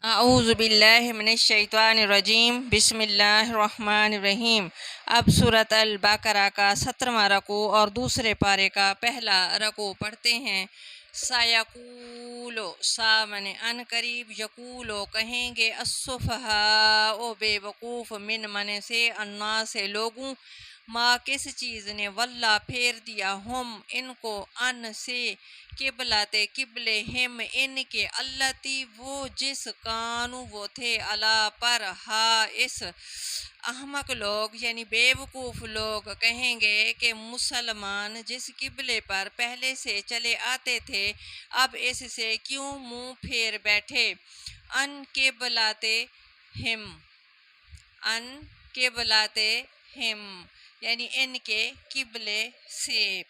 اعوذ باللہ من الشیطان الرجیم بسم اللہ الرحمن الرحیم۔ اب سورۃ البقرہ کا 17واں رکوع اور دوسرے پارے کا پہلا رکوع پڑھتے ہیں۔ سایقولو سامنے ان قریب، یقولو کہیں گے، السفہاء بے وقوف، من سے، الناس سے لوگوں، ماں کس چیز نے، واللہ پھیر دیا، ہم ان کو، ان سے، قبلات قبلے، ہم ان کے، اللتی وہ جس، کانو وہ تھے، علا پر، ہا اس۔ احمق لوگ یعنی بے وقوف لوگ کہیں گے کہ مسلمان جس قبلے پر پہلے سے چلے آتے تھے اب اس سے کیوں منہ پھیر بیٹھے۔ ان قبلات ہم، ان قبلات ہم یعنی ان کے قبلے سے۔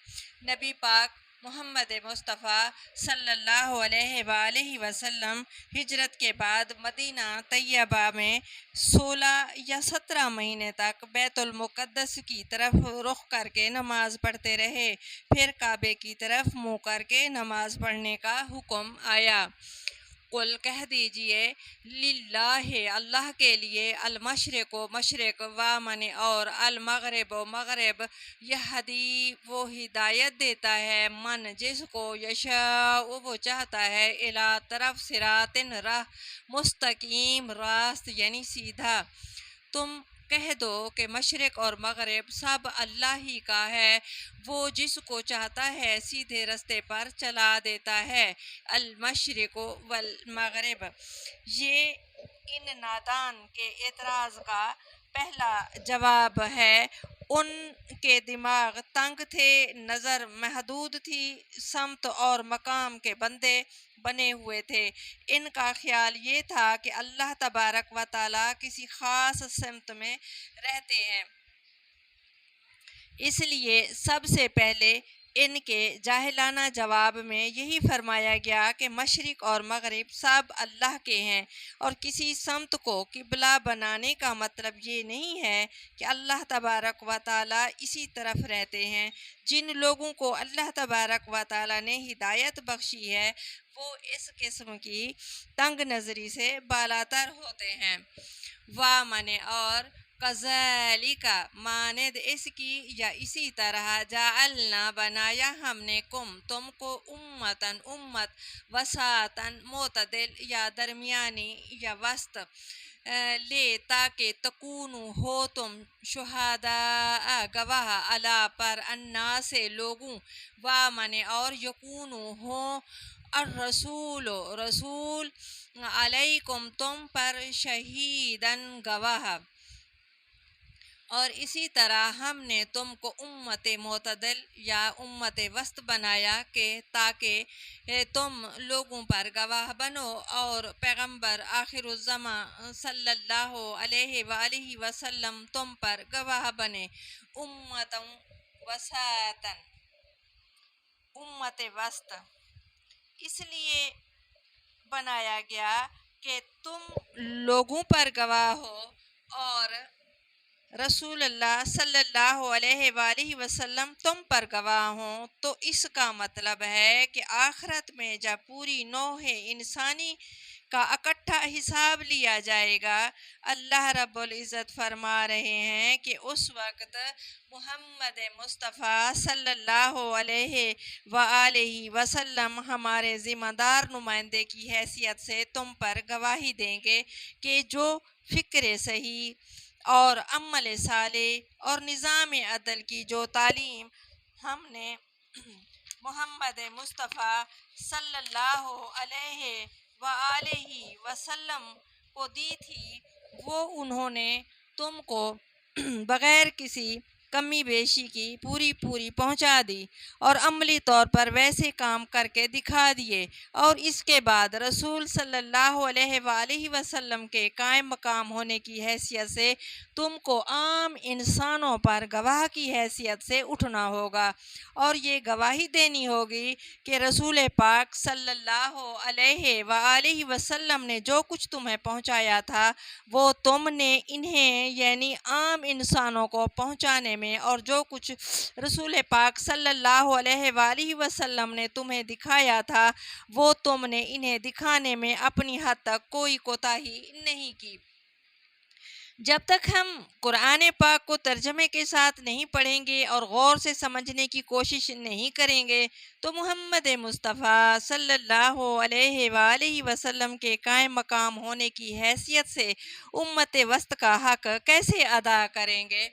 نبی پاک محمد مصطفیٰ صلی اللہ علیہ وآلہ وسلم ہجرت کے بعد مدینہ طیبہ میں 16 یا 17 مہینے تک بیت المقدس کی طرف رخ کر کے نماز پڑھتے رہے، پھر کعبے کی طرف منہ کر کے نماز پڑھنے کا حکم آیا۔ قل کہہ دیجئے، للہ اللہ کے لیے، المشرق و مشرق، وامن اور، المغرب و مغرب، یہدی وہ ہدایت دیتا ہے، من جس کو، یشاء وہ چاہتا ہے، الی طرف، صراط راہ، مستقیم راست یعنی سیدھا۔ تم کہہ دو کہ مشرق اور مغرب سب اللہ ہی کا ہے، وہ جس کو چاہتا ہے سیدھے رستے پر چلا دیتا ہے۔ المشرق والمغرب، یہ ان نادان کے اعتراض کا پہلا جواب ہے۔ ان کے دماغ تنگ تھے، نظر محدود تھی، سمت اور مقام کے بندے بنے ہوئے تھے۔ ان کا خیال یہ تھا کہ اللہ تبارک و تعالیٰ کسی خاص سمت میں رہتے ہیں، اس لیے سب سے پہلے ان کے جاہلانہ جواب میں یہی فرمایا گیا کہ مشرق اور مغرب سب اللہ کے ہیں، اور کسی سمت کو قبلہ بنانے کا مطلب یہ نہیں ہے کہ اللہ تبارک و تعالیٰ اسی طرف رہتے ہیں۔ جن لوگوں کو اللہ تبارک و تعالیٰ نے ہدایت بخشی ہے وہ اس قسم کی تنگ نظری سے بالاتر ہوتے ہیں۔ وامن اور، کذالک مانند اس کی یا اسی طرح، جعلنا بنایا ہم نے، کم تم کو، امتاً امت، وسطاً معتدل یا درمیانی یا وسط، لے تاکہ، تکونو ہو تم، شہداء گواہ، علی پر، الناس سے لوگوں، وامن اور، یکونو ہوں، الرسول رسول، علیکم تم پر، شہیداً گواہ۔ اور اسی طرح ہم نے تم کو امت معتدل یا امت وسط بنایا کہ تاکہ تم لوگوں پر گواہ بنو اور پیغمبر آخر الزماں صلی اللہ علیہ وآلہ وسلم تم پر گواہ بنے۔ امت وسطاً، امت وسط اس لیے بنایا گیا کہ تم لوگوں پر گواہ ہو اور رسول اللہ صلی اللہ علیہ وآلہ وسلم تم پر گواہ ہوں، تو اس کا مطلب ہے کہ آخرت میں جب پوری نوع انسانی کا اکٹھا حساب لیا جائے گا، اللہ رب العزت فرما رہے ہیں کہ اس وقت محمد مصطفیٰ صلی اللہ علیہ وآلہ وسلم ہمارے ذمہ دار نمائندے کی حیثیت سے تم پر گواہی دیں گے کہ جو فکر صحیح اور عمل صالح اور نظام عدل کی جو تعلیم ہم نے محمد مصطفیٰ صلی اللہ علیہ وآلہ وسلم کو دی تھی، وہ انہوں نے تم کو بغیر کسی کمی بیشی کی پوری پہنچا دی اور عملی طور پر ویسے کام کر کے دکھا دیے، اور اس کے بعد رسول صلی اللہ علیہ وآلہ وسلم کے قائم مقام ہونے کی حیثیت سے تم کو عام انسانوں پر گواہ کی حیثیت سے اٹھنا ہوگا، اور یہ گواہی دینی ہوگی کہ رسول پاک صلی اللہ علیہ وآلہ وسلم نے جو کچھ تمہیں پہنچایا تھا وہ تم نے انہیں یعنی عام انسانوں کو پہنچانے میں اور جو کچھ رسول پاک صلی اللہ علیہ وآلہ وسلم نے تمہیں دکھایا تھا وہ تم نے انہیں دکھانے میں اپنی حد تک کوئی کوتاہی نہیں کی۔ جب تک ہم قرآن پاک کو ترجمے کے ساتھ نہیں پڑھیں گے اور غور سے سمجھنے کی کوشش نہیں کریں گے تو محمد مصطفیٰ صلی اللہ علیہ وآلہ وسلم کے قائم مقام ہونے کی حیثیت سے امت وسط کا حق کیسے ادا کریں گے؟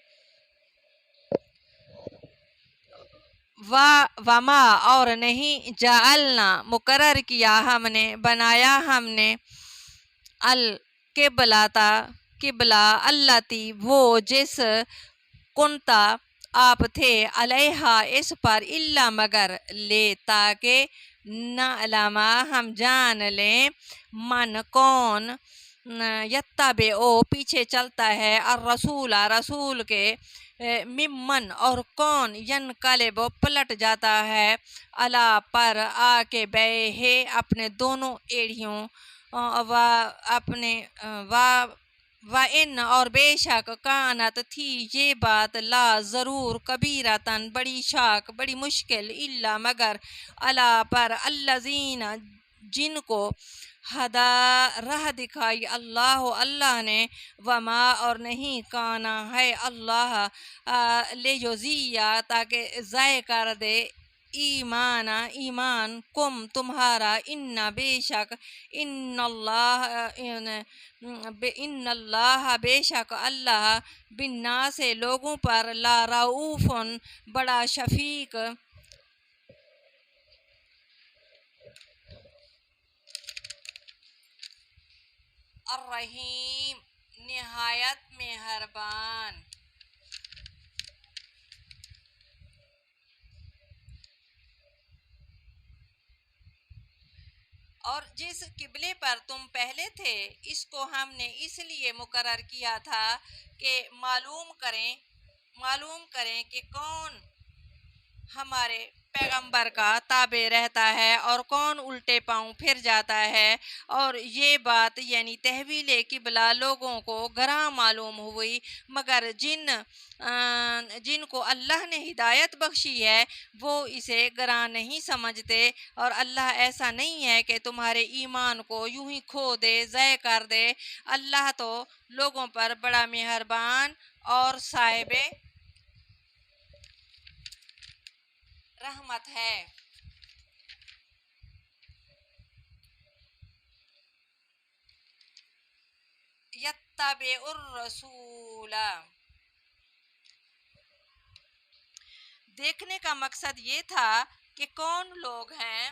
وما اور نہیں جعلنا مقرر کیا ہم نے بنایا ہم نے القبلہ قبلہ التی وہ جس کنتا آپ تھے علیہا اس پر الا مگر لے تاکہ نعلم ہم جان لیں من کون یتبع پیچھے چلتا ہے الرسول رسول کے ممن اور کون ینقلب پلٹ جاتا ہے الا پر آ کے بیہ اپنے دونوں ایڑیوں و اپنے و ان اور بے شک کانت تھی یہ بات لا ضرور کبیرتن بڑی شاک بڑی مشکل الا مگر الا پر الذین جن کو ہدا راہ دکھائی اللہ نے وما اور نہیں کانا ہے اللہ لیجزیہ تاکہ ضائع کر دے ایمان کم تمہارا ان بے شک ان اللہ بے شک اللہ بالناس سے لوگوں پر لا رؤوف بڑا شفیق الرحیم نہایت مہربان۔ اور جس قبلے پر تم پہلے تھے اس کو ہم نے اس لیے مقرر کیا تھا کہ معلوم کریں کہ کون ہمارے پیغمبر کا تابع رہتا ہے اور کون الٹے پاؤں پھر جاتا ہے، اور یہ بات یعنی تحویل قبلہ لوگوں کو گراں معلوم ہوئی مگر جن کو اللہ نے ہدایت بخشی ہے وہ اسے گراں نہیں سمجھتے، اور اللہ ایسا نہیں ہے کہ تمہارے ایمان کو یوں ہی کھو دے ضائع کر دے، اللہ تو لوگوں پر بڑا مہربان اور صاحب رحمت ہے۔ یتبع الرسول دیکھنے کا مقصد یہ تھا کہ کون لوگ ہیں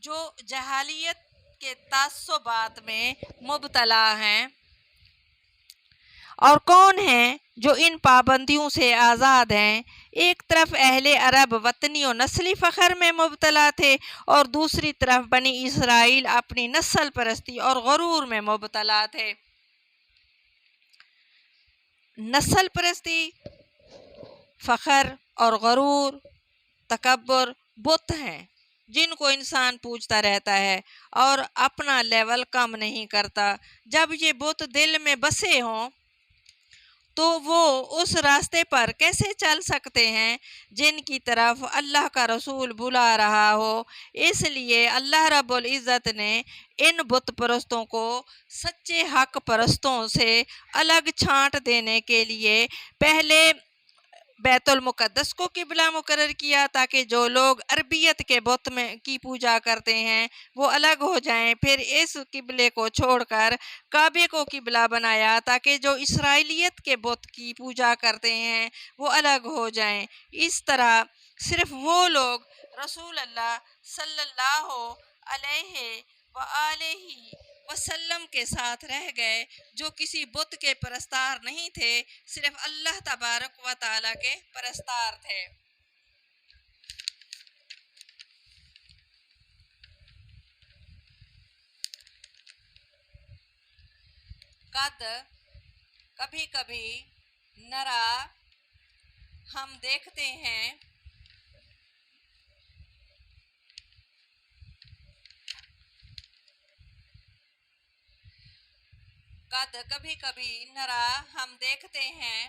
جو جہالیت کے تعصبات میں مبتلا ہیں اور کون ہیں جو ان پابندیوں سے آزاد ہیں۔ ایک طرف اہل عرب وطنی و نسلی فخر میں مبتلا تھے اور دوسری طرف بنی اسرائیل اپنی نسل پرستی اور غرور میں مبتلا تھے۔ نسل پرستی، فخر اور غرور، تکبر بت ہیں جن کو انسان پوجتا رہتا ہے اور اپنا لیول کم نہیں کرتا۔ جب یہ بت دل میں بسے ہوں تو وہ اس راستے پر کیسے چل سکتے ہیں جن کی طرف اللہ کا رسول بلا رہا ہو؟ اس لیے اللہ رب العزت نے ان بت پرستوں کو سچے حق پرستوں سے الگ چھانٹ دینے کے لیے پہلے بیت المقدس کو قبلہ مقرر کیا تاکہ جو لوگ عربیت کے بت میں کی پوجا کرتے ہیں وہ الگ ہو جائیں، پھر اس قبلے کو چھوڑ کر کعبے کو قبلہ بنایا تاکہ جو اسرائیلیت کے بت کی پوجا کرتے ہیں وہ الگ ہو جائیں۔ اس طرح صرف وہ لوگ رسول اللہ صلی اللہ علیہ وآلہ وسلم کے ساتھ رہ گئے جو کسی بت کے پرستار نہیں تھے، صرف اللہ تبارک و تعالیٰ کے پرستار تھے۔ قد کبھی کبھی نرا ہم دیکھتے ہیں قد کبھی کبھی نرا ہم دیکھتے ہیں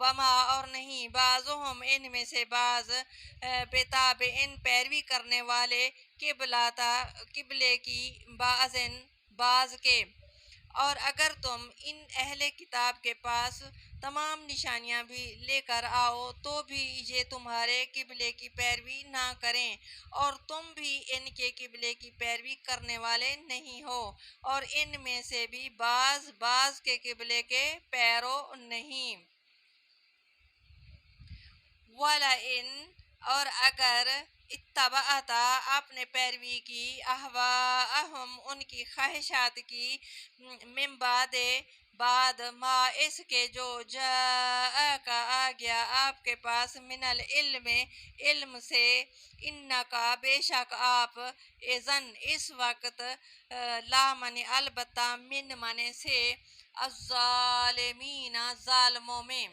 وما اور نہیں بعضهم ان میں سے بعض بتاب ان پیروی کرنے والے قبلے کی بعض کے۔ اور اگر تم ان اہل کتاب کے پاس تمام نشانیاں بھی لے کر آؤ تو بھی یہ تمہارے قبلے کی پیروی نہ کریں، اور تم بھی ان کے قبلے کی پیروی کرنے والے نہیں ہو، اور ان میں سے بھی بعض کے قبلے کے پیرو نہیں۔ وَلَئِنْ اور اگر اتبعتا آپ نے پیروی کی اہواءہم ان کی خواہشات کی من بعد ما اس کے جو جاءکا آ گیا آپ کے پاس من العلم علم سے، انکا بے شک آپ اذن اس وقت لا من البتہ من سے الظالمین ظالموں میں۔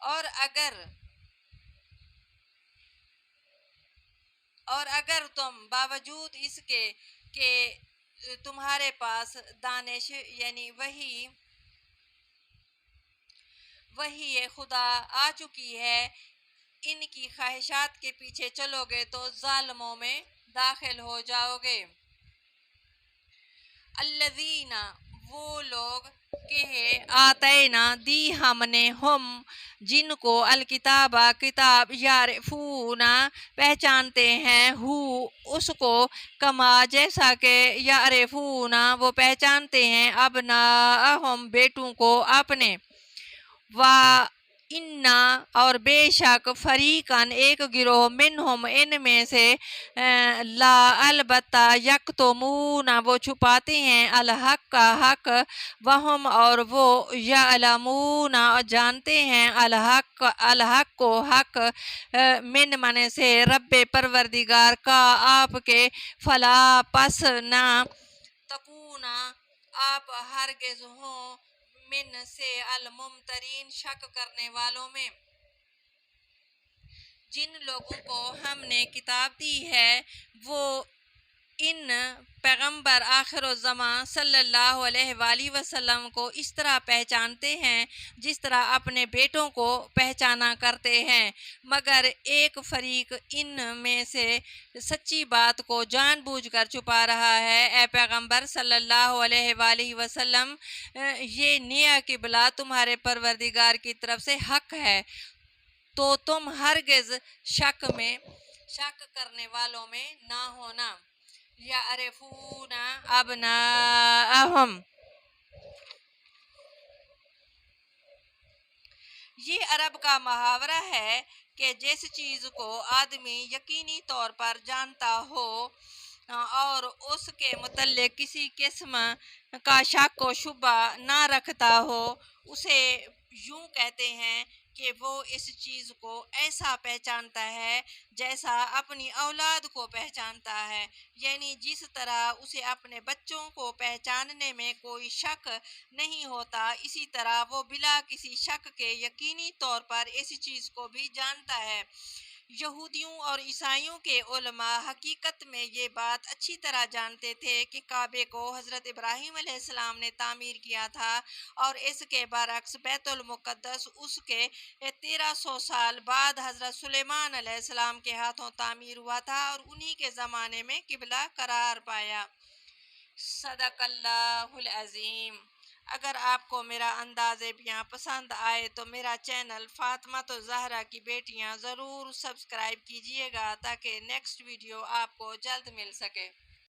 اور اگر تم باوجود اس کے کہ تمہارے پاس دانش یعنی وحی خدا آ چکی ہے، ان کی خواہشات کے پیچھے چلو گے تو ظالموں میں داخل ہو جاؤ گے۔ الذین وہ لوگ کہ آتینا دی ہم نے ہم جن کو الکتاب کتاب یعرفون پہچانتے ہیں اس کو کما جیسا کہ یعرفون وہ پہچانتے ہیں ابناءہم بیٹوں کو اپنے۔ وَإِنَّ اور بے شک فریقاً ایک گروہ منہم ان میں سے لا البتہ یکتمون وہ چھپاتے ہیں الحق کا حق، وہم اور وہ یعلمون جانتے ہیں الحق کو حق من سے رب پروردگار کا آپ کے، فلا پس نہ تکون آپ ہرگز ہوں من سے الممترین شک کرنے والوں میں۔ جن لوگوں کو ہم نے کتاب دی ہے وہ ان پیغمبر آخر الزمان صلی اللہ علیہ وآلہ وسلم کو اس طرح پہچانتے ہیں جس طرح اپنے بیٹوں کو پہچانا کرتے ہیں، مگر ایک فریق ان میں سے سچی بات کو جان بوجھ کر چھپا رہا ہے۔ اے پیغمبر صلی اللہ علیہ وآلہ وسلم، یہ نیا قبلہ تمہارے پروردگار کی طرف سے حق ہے، تو تم ہرگز شک کرنے والوں میں نہ ہونا۔ یعرفون ابناءہم، یہ عرب کا محاورہ ہے کہ جس چیز کو آدمی یقینی طور پر جانتا ہو اور اس کے متعلق کسی قسم کا شک و شبہ نہ رکھتا ہو، اسے یوں کہتے ہیں کہ وہ اس چیز کو ایسا پہچانتا ہے جیسا اپنی اولاد کو پہچانتا ہے، یعنی جس طرح اسے اپنے بچوں کو پہچاننے میں کوئی شک نہیں ہوتا، اسی طرح وہ بلا کسی شک کے یقینی طور پر اس چیز کو بھی جانتا ہے۔ یہودیوں اور عیسائیوں کے علماء حقیقت میں یہ بات اچھی طرح جانتے تھے کہ کعبے کو حضرت ابراہیم علیہ السلام نے تعمیر کیا تھا، اور اس کے برعکس بیت المقدس اس کے 1300 سال بعد حضرت سلیمان علیہ السلام کے ہاتھوں تعمیر ہوا تھا اور انہی کے زمانے میں قبلہ قرار پایا۔ صدق اللہ العظیم۔ اگر آپ کو میرا انداز بیاں پسند آئے تو میرا چینل فاطمہ الزہرا کی بیٹیاں ضرور سبسکرائب کیجئے گا تاکہ نیکسٹ ویڈیو آپ کو جلد مل سکے۔